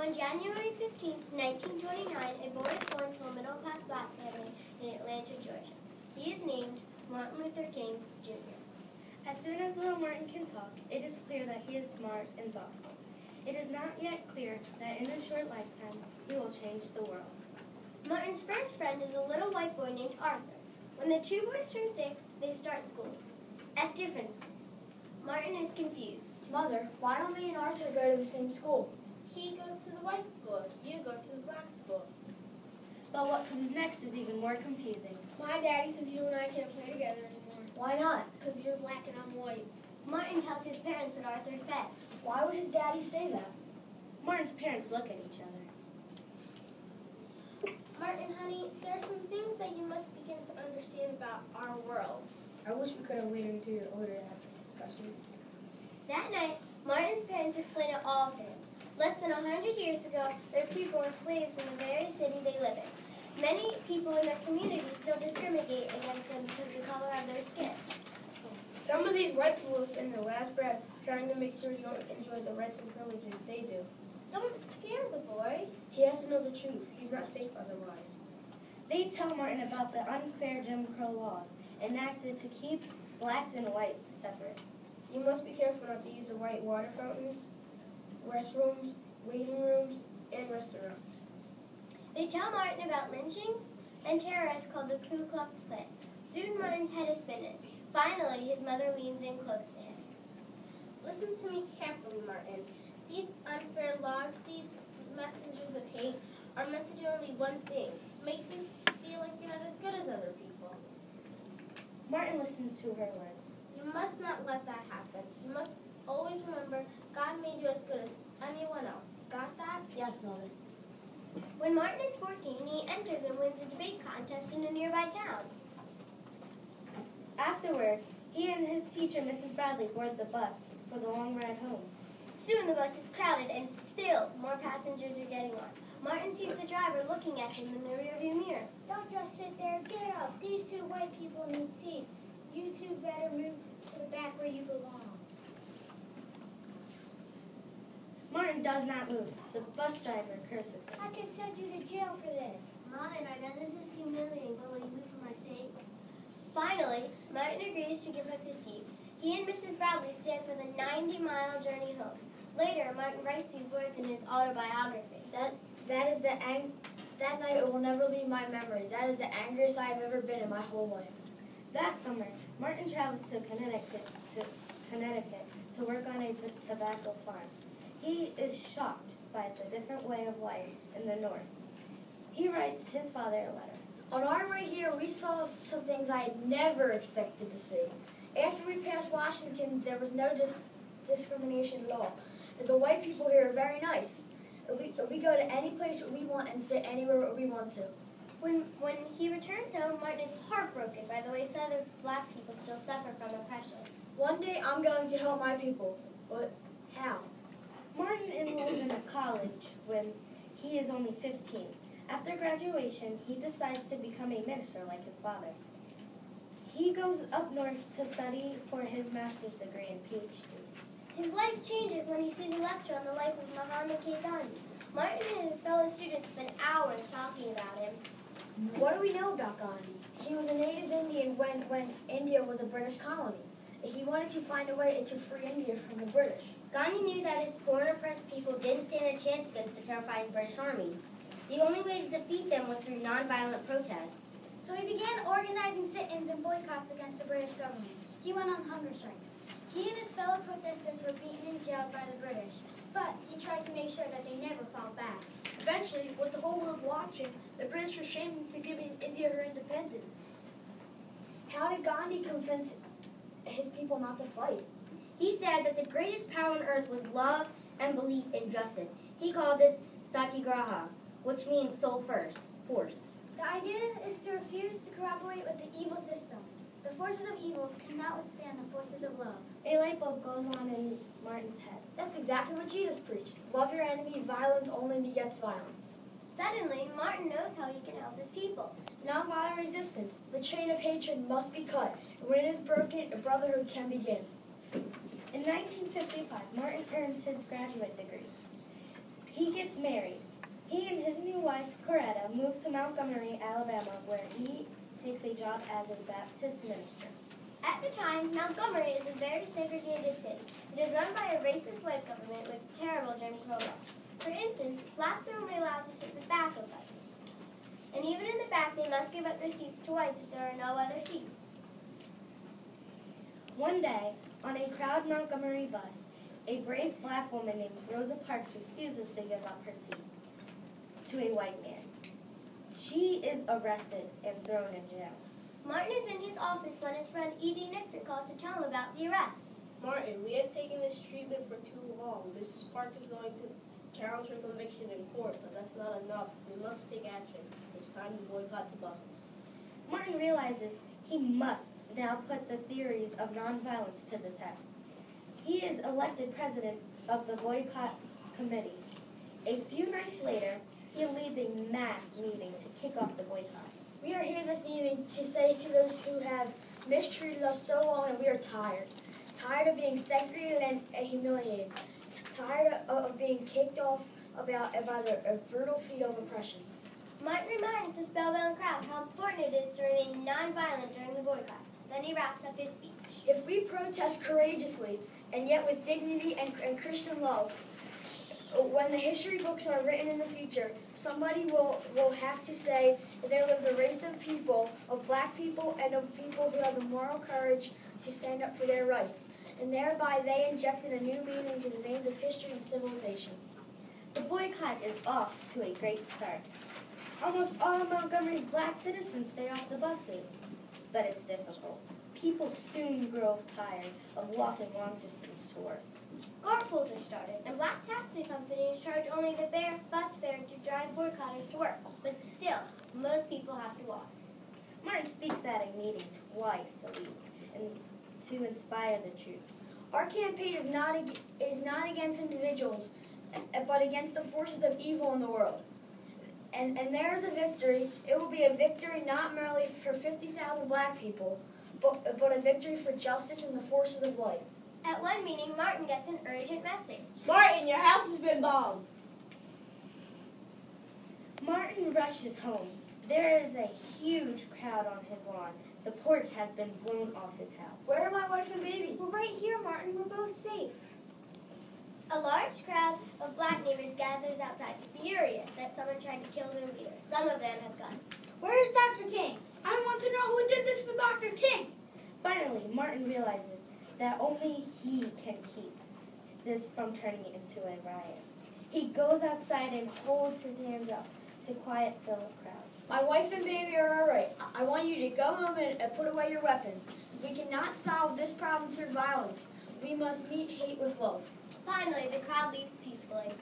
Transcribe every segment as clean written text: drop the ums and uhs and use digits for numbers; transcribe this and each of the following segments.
On January 15, 1929, a boy is born to a middle-class black family in Atlanta, Georgia. He is named Martin Luther King, Jr. As soon as little Martin can talk, it is clear that he is smart and thoughtful. It is not yet clear that in a short lifetime, he will change the world. Martin's first friend is a little white boy named Arthur. When the two boys turn 6, they start schools, at different schools. Martin is confused. Mother, why don't me and Arthur go to the same school? He goes to the white school. You go to the black school. But what comes next is even more confusing. My daddy says you and I can't play together anymore. Why not? Because you're black and I'm white. Martin tells his parents what Arthur said. Why would his daddy say that? Martin's parents look at each other. Martin, honey, there are some things that you must begin to understand about our world. I wish we could have waited until you're older to have this discussion. That night, Martin's parents explain it all to him. Less than 100 years ago, their people were slaves in the very city they live in. Many people in their community still discriminate against them because of the color of their skin. Some of these white people have spent their last breath trying to make sure you don't enjoy the rights and privileges they do. Don't scare the boy. He has to know the truth. He's not safe otherwise. They tell Martin about the unfair Jim Crow laws enacted to keep blacks and whites separate. You must be careful not to use the white water fountains, restrooms, waiting rooms, and restaurants. They tell Martin about lynchings and terrorists called the Ku Klux Klan. Soon Martin's head is spinning. Finally, his mother leans in close to him. Listen to me carefully, Martin. These unfair laws, these messengers of hate, are meant to do only one thing: make you feel like you're not as good as other people. Martin listens to her words. You must not let that happen. You must always remember God made you as good as anyone else. Got that? Yes, Mother. When Martin is 14, he enters and wins a debate contest in a nearby town. Afterwards, he and his teacher, Mrs. Bradley, board the bus for the long ride home. Soon the bus is crowded and still more passengers are getting on. Martin sees the driver looking at him in the rearview mirror. Don't just sit there. Get up. These two white people need seats. You two better move to the back where you belong. Martin does not move. The bus driver curses him. I could send you to jail for this. Martin, I know this is humiliating, but will you move for my sake? Finally, Martin agrees to give up his seat. He and Mrs. Bradley stand for the 90-mile journey home. Later, Martin writes these words in his autobiography. That night will never leave my memory. That is the angriest I have ever been in my whole life. That summer, Martin travels to Connecticut to work on a tobacco farm. He is shocked by the different way of life in the North. He writes his father a letter. On our way here, we saw some things I had never expected to see. After we passed Washington, there was no discrimination law. The white people here are very nice. We go to any place we want and sit anywhere we want to. When he returns home, Martin is heartbroken by the way Southern black people still suffer from oppression. One day I'm going to help my people, but how? Martin enrolls in a college when he is only 15. After graduation, he decides to become a minister like his father. He goes up north to study for his master's degree and PhD. His life changes when he sees a lecture on the life of Mahatma Gandhi. Martin and his fellow students spend hours talking about him. What do we know about Gandhi? He was a native Indian when India was a British colony. He wanted to find a way to free India from the British. Gandhi knew that his poor and oppressed people didn't stand a chance against the terrifying British Army. The only way to defeat them was through nonviolent protest. So he began organizing sit-ins and boycotts against the British government. He went on hunger strikes. He and his fellow protesters were beaten and jailed by the British, but he tried to make sure that they never fought back. Eventually, with the whole world watching, the British were shamed to giving India her independence. How did Gandhi convince his people not to fight? He said that the greatest power on earth was love and belief in justice. He called this satyagraha, which means soul first, force. The idea is to refuse to cooperate with the evil system. The forces of evil cannot withstand the forces of love. A light bulb goes on in Martin's head. That's exactly what Jesus preached. Love your enemy, violence only begets violence. Suddenly, Martin knows how he can help his people. Nonviolent resistance. The chain of hatred must be cut. And when it is broken, a brotherhood can begin. In 1955, Martin earns his graduate degree. He gets married. He and his new wife, Coretta, move to Montgomery, Alabama, where he takes a job as a Baptist minister. At the time, Montgomery is a very segregated city. It is run by a racist white government with terrible Jim Crow laws. For instance, blacks are only allowed to sit in the back of buses. And even in the back, they must give up their seats to whites if there are no other seats. One day, on a crowded Montgomery bus, a brave black woman named Rosa Parks refuses to give up her seat to a white man. She is arrested and thrown in jail. Martin is in his office when his friend E.D. Nixon calls to tell him about the arrest. Martin, we have taken this treatment for too long. Mrs. Park is going to challenge her conviction in court, but that's not enough. We must take action. It's time to boycott the buses. Martin realizes he must now put the theories of nonviolence to the test. He is elected president of the boycott committee. A few nights later, he leads a mass meeting to kick off the boycott. We are here this evening to say to those who have mistreated us so long that we are tired. Tired of being segregated and humiliated. Tired of being kicked off by the brutal feet of oppression. Martin reminds the spellbound crowd how important it is to remain nonviolent during the boycott. Then he wraps up his speech. If we protest courageously and yet with dignity and Christian love, when the history books are written in the future, somebody will have to say that there lived a race of people, of black people, and of people who have the moral courage to stand up for their rights. And thereby they injected a new meaning into the veins of history and civilization. The boycott is off to a great start. Almost all of Montgomery's black citizens stay off the buses. But it's difficult. People soon grow tired of walking long distance to work. Carpools are started, and black taxi companies charge only the bare bus fare to drive boycotters to work. But still, most people have to walk. Martin speaks at a meeting twice a week and to inspire the troops. Our campaign is not against individuals, but against the forces of evil in the world. And there is a victory. It will be a victory not merely for 50,000 black people, but a victory for justice and the forces of light. At one meeting, Martin gets an urgent message. Martin, your house has been bombed. Martin rushes home. There is a huge crowd on his lawn. The porch has been blown off his house. Where are my wife and baby? We're right here, Martin. We're both safe. A large crowd of black neighbors gathers outside, furious that someone tried to kill their leader. Some of them have guns. Where is Dr. King? I want to know who did this to Dr. King. Finally, Martin realizes that only he can keep this from turning into a riot. He goes outside and holds his hands up to quiet the crowd. My wife and baby are all right. I want you to go home and put away your weapons. We cannot solve this problem through violence. We must meet hate with love. Finally, the crowd leaves peacefully.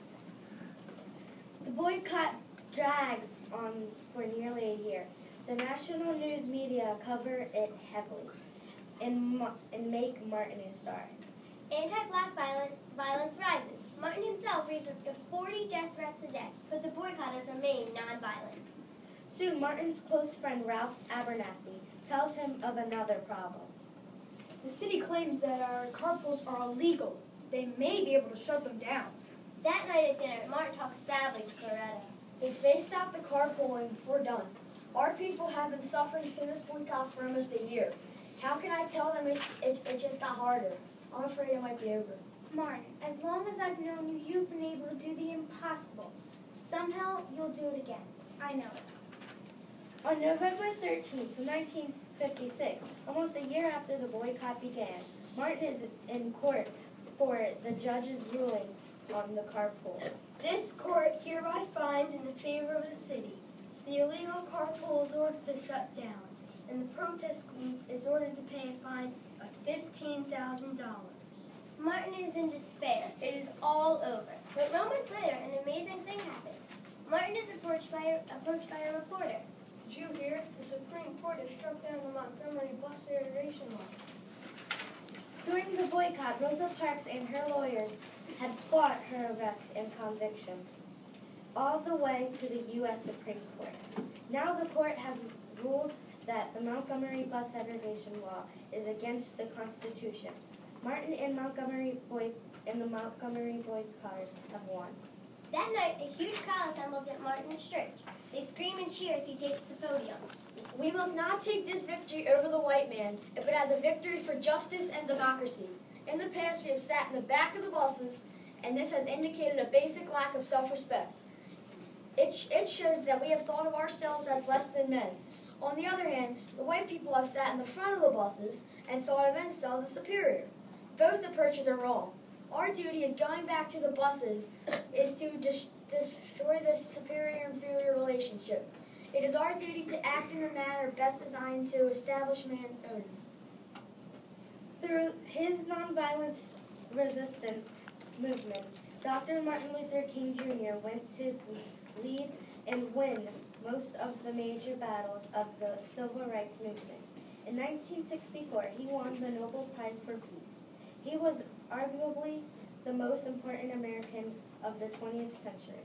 The boycott drags on for nearly a year. The national news media cover it heavily and make Martin a star. Anti-black violence rises. Martin himself reads up to 40 death threats a day, but the boycotters remain nonviolent. Soon, Martin's close friend Ralph Abernathy tells him of another problem. The city claims that our carpools are illegal. They may be able to shut them down. That night at dinner, Martin talks sadly to Coretta. If they stop the carpooling, we're done. Our people have been suffering through this boycott for almost a year. How can I tell them it just got harder? I'm afraid it might be over. Martin, as long as I've known you, you've been able to do the impossible. Somehow, you'll do it again. I know it. On November 13th, 1956, almost a year after the boycott began, Martin is in court for the judge's ruling on the carpool. This court hereby finds in the favor of the city. The illegal carpool is ordered to shut down, and the protest group is ordered to pay a fine of $15,000. Martin is in despair. It is all over. But moments later, an amazing thing happens. Martin is approached by a reporter. Did you hear? The Supreme Court has struck down the Montgomery bus segregation law. During the boycott, Rosa Parks and her lawyers had fought her arrest and conviction all the way to the U.S. Supreme Court. Now the court has ruled that the Montgomery bus segregation law is against the Constitution. Martin and the Montgomery boycotters have won. That night, a huge crowd assembles at Martin's church. They scream and cheer as he takes the podium. We must not take this victory over the white man, but as a victory for justice and democracy. In the past, we have sat in the back of the buses, and this has indicated a basic lack of self-respect. It shows that we have thought of ourselves as less than men. On the other hand, the white people have sat in the front of the buses and thought of themselves as superior. Both approaches are wrong. Our duty is going back to the buses is to destroy this superior-inferior relationship. It is our duty to act in a manner best designed to establish man's own. Through his nonviolent resistance movement, Dr. Martin Luther King Jr. went to lead and win most of the major battles of the civil rights movement. In 1964, he won the Nobel Prize for Peace. He was arguably the most important American of the 20th century.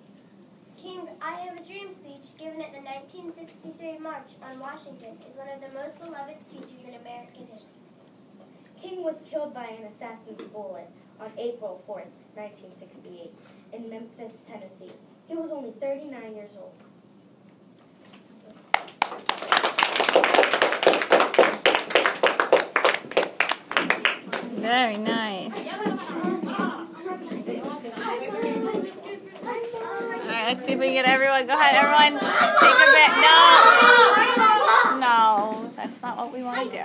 King's I Have a Dream speech, given at the 1963 March on Washington, is one of the most beloved speeches in American history. King was killed by an assassin's bullet on April 4th, 1968, in Memphis, Tennessee. He was only 39 years old. Very nice. Alright, let's see if we can get everyone. Go ahead, everyone. Take a bit. No, that's not what we want to do.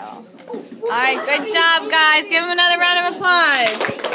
Alright, good job, guys. Give them another round of applause.